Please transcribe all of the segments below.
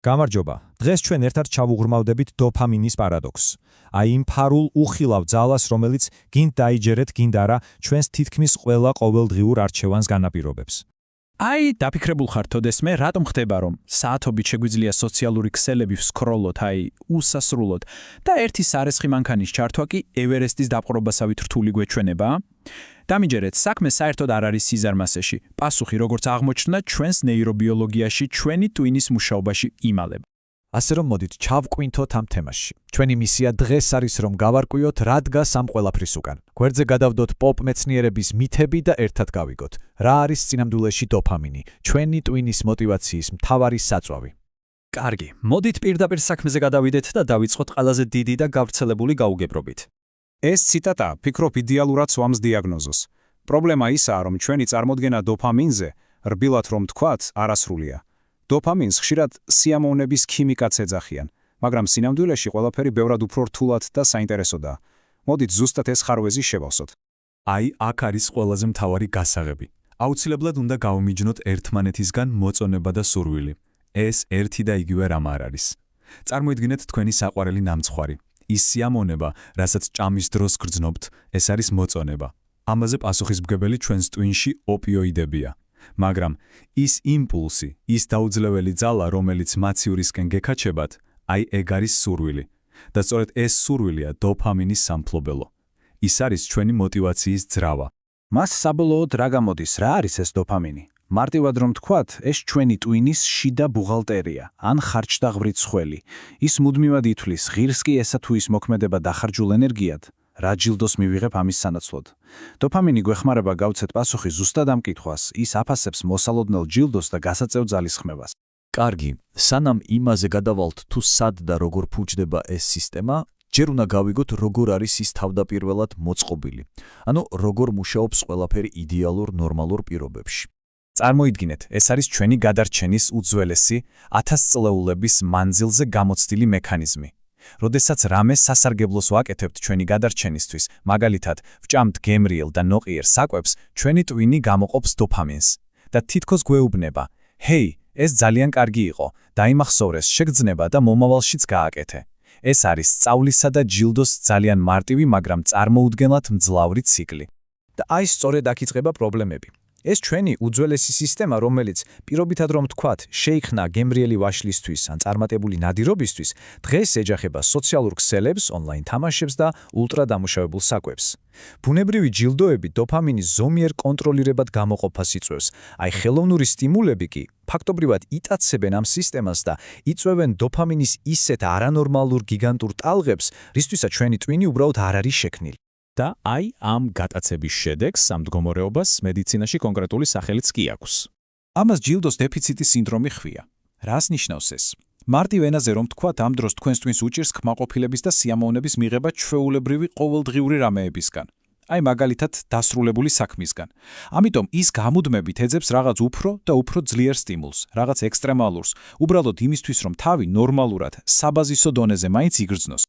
გამარჯობა. დღეს ჩვენ ერთად ჩავუღრმავდებით დოფამინის პარადოქსს. აი იმ ფარულ უხილავ ძალას, რომელიც გინდ დაიჯერეთ, გინდ არა, ჩვენს თითქმის ყველა ყოველდღიურ არჩევანს განაპირობებს. აი, დაფიქრებულ ხარ თოდესმე, რატომ ხდება, რომ საათობით შეგვიძლია სოციალური ქსელები ვსკროლოთ, აი, უსასრულოდ და ერთი სარესხი მანქანის ჩართვა კი ევერესტის დაპყრობასავით რთული გვეჩვენება? დამიჯერეთ, საქმე საერთოდ არ არის სიზარმასეში. პასუხი, როგორც აღმოჩნდა, ჩვენს ნეირობიოლოგიაში, ჩვენი ტვინის მუშაობაში იმალება. ასე რომ მოდით ჩავკვინთოთ ამ თემაში. ჩვენი მისია დღეს არის რომ გავარკვიოთ რა დგას ამ ყველაფრის უკან. გვერდზე გადავდოთ პოპ მეცნიერების მითები და ერთად გავიგოთ, რა არის წინამძულეში დოფამინი, ჩვენი ტვინის მოტივაციის მთავარი საწვავი. კარგი, მოდით პირდაპირ საქმეზე გადავიდეთ და დავიწყოთ ყველაზე დიდი და გავრცელებული გაუგებრობით. ეს ციტატა, ფიქრობ, იდეალურად სვამს დიაგნოზს. პრობლემა ისაა, რომ ჩვენი წარმოდგენა დოფამინზე, რბილად რომ თქვათ, არასრულია. დოფამინს ხშირად სიამოვნების ქიმიკაც ეძახიან, მაგრამ სინამდვილეში ყველაფერი ბევრად უფრო რთულად და საინტერესოდაა. მოდით ზუსტად ეს ხარვეზი შევავსოთ. აი, აქ არის ყველაზე მთავარი გასაღები. აუცილებლად უნდა გავმიჯნოთ ერთმანეთისგან მოწონება და სურვილი. ეს ერთი და იგივე რამ არ არის. წარმოიდგინეთ თქვენი საყვარელი ნამცხვარი. ის სიამონება, რასაც ჭამის დროს გრძნობთ, ეს არის მოწონება. ამაზე პასუხისმგებელი ჩვენს ტვინში ოპიოიდებია. მაგრამ ის იმპულსი, ის დაუძლეველი ძალა, რომელიც მაციურისკენ გეკაჩებათ, აი ეგ არის სურვილი. და სწორედ ეს სურვილია დოფამინის სამფლობელო. ის არის ჩვენი მოტივაციის ძრავა. მას საბოლოოდ რა გამოდის, რა არის ეს დოფამინი? მარტივად რომ თქვათ, ეს ჩვენი ტვინის შიდა ბუღალტერია, ან ხარჯდაღვრით სხველი. ის მუდმივად ითვლის, ღირს კი ესა თუ ის მოქმედება დახარჯულ ენერგიად, რა ჯილდოს მივიღებ ამის სანაცვლოდ. დოფამინი გვეხმარება გავცეთ პასუხი ზუსტად ამ კითხვას, ის აფასებს მოსალოდნელ ჯილდოს და გასაწევ ძალისხმევას. კარგი, სანამ იმაზე გადავალთ თუ სად და როგორ ფუჭდება ეს სისტემა, ჯერ უნდა გავიგოთ როგორ არის ის თავდაპირველად მოწყობილი. ანუ როგორ მუშაობს ყველაფერი იდეალურ ნორმალურ პირობებში. წარმოიდგინეთ, ეს არის ჩვენი გადარჩენის უძველესი 1000 წლეულების მანძილზე გამოცდილი მექანიზმი. როდესაც რამე სასარგებლოს ვაკეთებთ ჩვენი გადარჩენისთვის, მაგალითად, ვჭამთ გემრიელ და ნოყიერ საკვებს, ჩვენი ტვინი გამოყოფს დოფამინს და თითქოს გვეუბნება: "ჰეი, ეს ძალიან კარგი იყო, დაიმახსოვრეს, შეგრძნება და მომავალშიც გააკეთე." ეს არის სწავლისა და ჯილდოს ძალიან მარტივი, მაგრამ წარმოუდგენლად მძლავრი ციკლი. და აი სწორედ აქ იწყება პრობლემები. ეს ჩვენი უძველესი სისტემა, რომელიც პირობითად რომ თქვათ, შეიქმნა გემრიელი ვაშლისთვის ან წარმატებული ნადირობისთვის, დღეს ეჯახება სოციალურ ქსელებს, ონლაინ თამაშებს და ულტრადამუშავებულ საკვებს. ბუნებრივი ჯილდოები დოფამინის ზომიერ კონტროლირებად გამოყოფას იწვევს. აი ხელოვნური სტიმულები კი ფაქტობრივად იტაცებენ ამ სისტემას და იწვევენ დოფამინის ისეთ არანორმალურ გიგანტურ ტალღებს, რისთვისაც ჩვენი ტვინი უბრალოდ არ არის შექმნილი. და აი ამ გატაცების შედეგს ამ მდგომარეობას მედიცინაში კონკრეტული სახელიც კი აქვს. ამას ჯილდოს დეფიციტის სინდრომი ჰქვია. რას ნიშნავს ეს? მარტივ ენაზე რომ თქვათ, ამ დროს თქვენს ტვინს უჭირს ხმაყოფილების და სიამოვნების მიღება ჩვეულებრივი ყოველდღიური რამეებისგან. აი მაგალითად დასრულებული საქმისგან. ამიტომ ის გამუდმებით ეძებს რაღაც უფრო და უფრო ძლიერ სტიმულს, რაღაც ექსტრემალურს, უბრალოდ იმისთვის რომ თავი ნორმალურად, საბაზისო დონეზე მაინც იგრძნოს.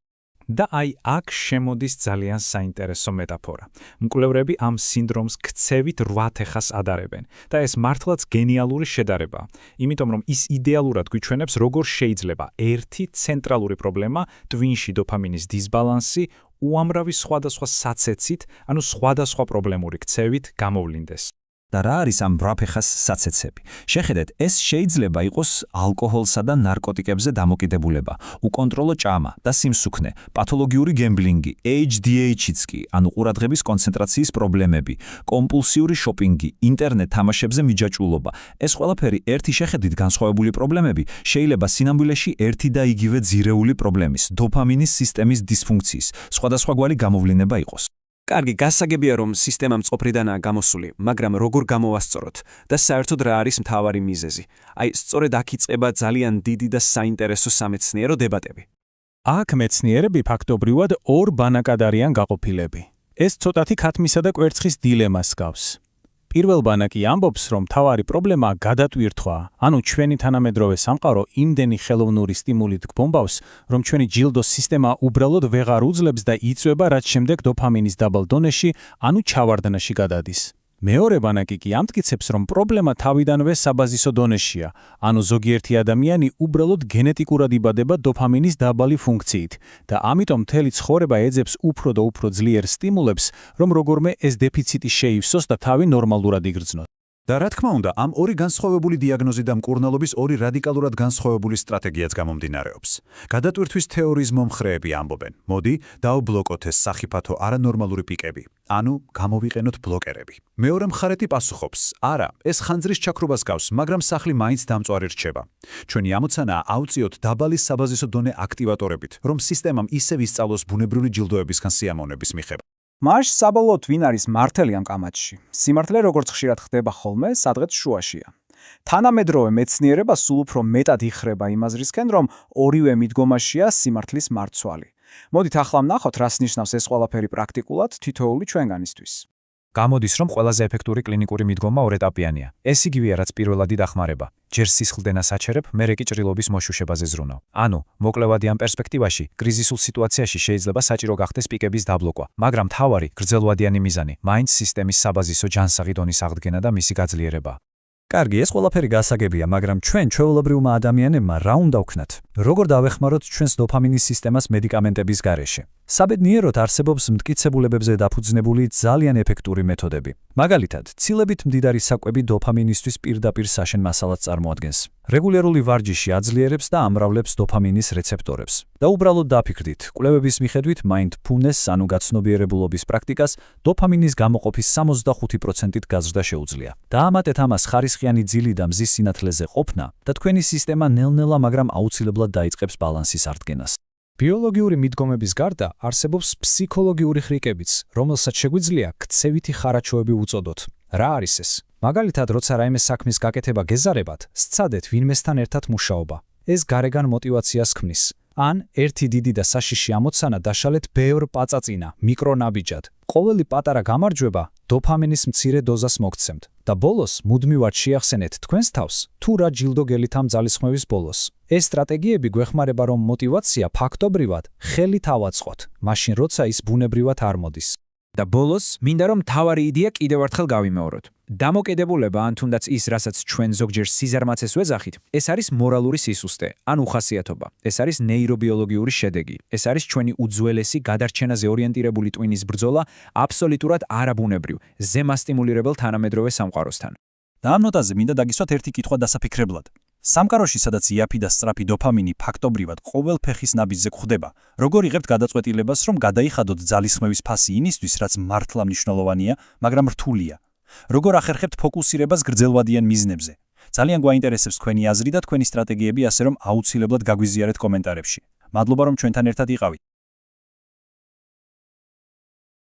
და აი აქ შემოდის ძალიან საინტერესო მეტაფორა. მკვლევრები ამ სინდრომს ქცევით 8 თეხას ადარებენ და ეს მართლაც გენიალური შედარებაა. იმიტომ რომ ის იდეალურად გვიჩვენებს როგორ შეიძლება ერთი ცენტრალური პრობლემა, ტვინში დოფამინის დისბალანსი, უამრავი სხვადასხვა საცეცით, ანუ სხვადასხვა პრობლემური ქცევით გამოვლინდეს. და რა არის ამ ბრაფეხას საცეცები? შეხედეთ, ეს შეიძლება იყოს ალკოჰოლსა და ნარკოტიკებზე დამოკიდებულება, უკონტროლო ჭამა და სიმსუქნე, პათოლოგიური გემბლინგი, ADHD-იც კი, ანუ ყურადღების კონცენტრაციის პრობლემები, კომპულსიური შოპინგი, ინტერნეტ თამაშებზე მიჯაჭვულობა. ეს ყველაფერი ერთი შეხედვით განსხვავებული პრობლემები შეიძლება სინამდვილეში ერთი და იგივე ძირეული პრობლემის, დოფამინის სისტემის დისფუნქციის, სხვადასხვაგვარი გამოვლენა იყოს. კარგი, გასაგებია რომ სისტემა მწყობრიდანაა გამოსული, მაგრამ როგორ გამოვასწოროთ და საერთოდ რა არის მთავარი მიზეზი? აი, სწორედ აქ იწყება ძალიან დიდი და საინტერესო სამეცნიერო დებატები. აქ მეცნიერები ფაქტობრივად ორ ბანაკად არიან გაყოფილები. ეს ცოტათი ქათმისა და კვერცხის დილემას გავს. პირველ ბანაკი ამბობს, რომ მთავარი პრობლემა გადატვირთვაა, ანუ ჩვენი თანამედროვე სამყარო იმდენი ხელოვნური სტიმულით გბომბავს, რომ ჩვენი ჯილდოს სისტემა უბრალოდ ვეღარ უძლებს და იწვება, რაც შემდეგ დოფამინის დაბალ დონეში, ანუ ჩავარდნაში გადადის. მეორე ბანაკი კი ამტკიცებს, რომ პრობლემა თავიდანვე საბაზისო დონეშია, ანუ ზოგიერთი ადამიანი უბრალოდ გენეტიკურად იბადება დოფამინის დაბალი ფუნქციით და ამიტომ მთელი ცხოვრება ეძებს უფრო და უფრო ძლიერ სტიმულებს, რომ როგორმე ეს დეფიციტი შეივსოს და თავი ნორმალურად იგრძნოს. და რა თქმა უნდა, ამ ორი განსხვავებული დიაგნოზი და მკურნალობის ორი რადიკალურად განსხვავებული სტრატეგიაც გამომდინარეობს. გადატვირთვის თეორიის მომხრეები ამბობენ, მოდი დავბლოკოთ ეს სახიფათო არანორმალური პიკები, ანუ გამოვიყენოთ ბლოკერები. მეორე მხარედი პასუხობს, არა, ეს ხანძრის ჩაქრობას გავს, მაგრამ სახლი მაინც დამწვარი რჩება. ჩვენი ამოცანაა ავწიოთ დაბალი საბაზისო დონე აქტივატორებით, რომ სისტემამ ისევ ისწავლოს ბუნებრივი ჯილდოებისგან სიამოვნების მიღება. მაშ საბოლოოდ ვინ არის მართალი ამ კამათში? სიმართლე როგორც ხშირად ხდება ხოლმე, სადღაც შუაშია. თანამედროვე მეცნიერება სულ უფრო მეტად იხრება იმ აზრისკენ, რომ ორივე მიდგომაშია სიმართლის მარცვალი. მოდით ახლა ვნახოთ, რას ნიშნავს ეს ყველაფერი პრაქტიკულად თითოეული ჩვენგანისთვის. გამოდის, რომ ყველაზე ეფექტური კლინიკური მიდგომა ორეტაპიანია. ეს იგივეა, რაც პირველადი დახმარება. ჯერ სისხლდენას აჩერებ, მერე კი ჭრილობის მოშუშებაზე ზრუნავ. ანუ, მოკლევადი ამ პერსპექტივაში, კრიზისულ სიტუაციაში შეიძლება საჭირო გახდეს პიკების დაბლოკვა, მაგრამ მთავარი, გრძელვადიანი მიზანი, მაინც სისტემის საბაზისო ჯანსაღი დონის აღდგენა და მისი გაძლიერება. კარგი, ეს ყველაფერი გასაგებია, მაგრამ ჩვენ ჩვეულებრივმა ადამიანებმა რა უნდა ვქნათ? როგორ დავეხმაროთ ჩვენს დოფამინის სისტემას მედიკამენტების გარეშე? საბედნიეროდ არსებობს მტკიცებულებებზე დაფუძნებული ძალიან ეფექტური მეთოდები. მაგალითად, ცილებით მდიდარი საკვები დოფამინისთვის პირდაპირ საშენ მასალას წარმოადგენს. რეგულარული ვარჯიში აძლიერებს და ამრავლებს დოფამინის რეცეპტორებს. და უბრალოდ დაფიქრდით, კვლევების მიხედვით mindfulness, ანუ გაცნობიერებულობის პრაქტიკას, დოფამინის გამოყოფის 65%-ით გაზრდა შეუძლია. დაამატეთ ამას ხარისხიანი ძილი და მზის სინათლეზე ყოფნა და თქვენი სისტემა ნელ-ნელა, მაგრამ აუცილებლად დაიწყებს ბალანსის აღდგენას. ბიოლოგიური მიდგომების გარდა არსებობს ფსიქოლოგიური ხრიკებიც, რომელსაც შეგვიძლია ქცევითი ხარაჩოები უწოდოთ. რა არის ეს? მაგალითად, როცა რაიმე საქმის გაკეთება გეზარებათ, სცადეთ ვინმესთან ერთად მუშაობა. ეს გარეგან მოტივაციას ქმნის. ან ერთი დიდი და საშიში ამოცანა დაშალეთ ბევრ პაწაწინა, მიკრონაბიჯად. ყოველი პატარა გამარჯვება დოფამინის მცირე დოზას მოგცემთ და ბოლოს მუდმივად შეახსენეთ თქვენს თავს, თუ რა ჯილდო გელით ამ ძალისხმევის ბოლოს. ეს სტრატეგიები გვეხმარება, რომ მოტივაცია ფაქტობრივად ხელით ავაწყოთ, მაშინ როცა ის ბუნებრივად არ მოდის. და ბოლოს, მინდა რომ მთავარი იდეა კიდევ ერთხელ გავიმეოროთ. დამოკიდებულება ან თუნდაც ის, რასაც ჩვენ ზოგჯერ სიზარმაცეს ვეძახით, ეს არის მორალური სისუსტე, ან უხასიათობა. ეს არის ნეირობიოლოგიური შედეგი. ეს არის ჩვენი უძველესი გადარჩენაზე ორიენტირებული ტვინის ბრძოლა აბსოლუტურად არაბუნებრივ, ზემასტიმულირებელ თანამედროვე სამყაროსთან. და ამ ნოტაზე მინდა დაგისვათ ერთი კითხვა დასაფიქრებლად. სამყაროში, სადაც იაფი და სწრაფი დოფამინი ფაქტობრივად ყოველ ფეხის ნაბიჯზე გვხვდება, როგორ იღებთ გადაწყვეტილებას, რომ გადაიხადოთ ძალისხმევის ფასი იმისთვის, რაც მართლა მნიშვნელოვანია, მაგრამ რთულია? როგორ ახერხებთ ფოკუსირებას გრძელვადიან მიზნებზე? ძალიან გვაინტერესებს თქვენი აზრი და თქვენი სტრატეგიები, ასე რომ აუცილებლად გაგვიზიარეთ კომენტარებში. მადლობა, რომ ჩვენთან ერთად იყავით.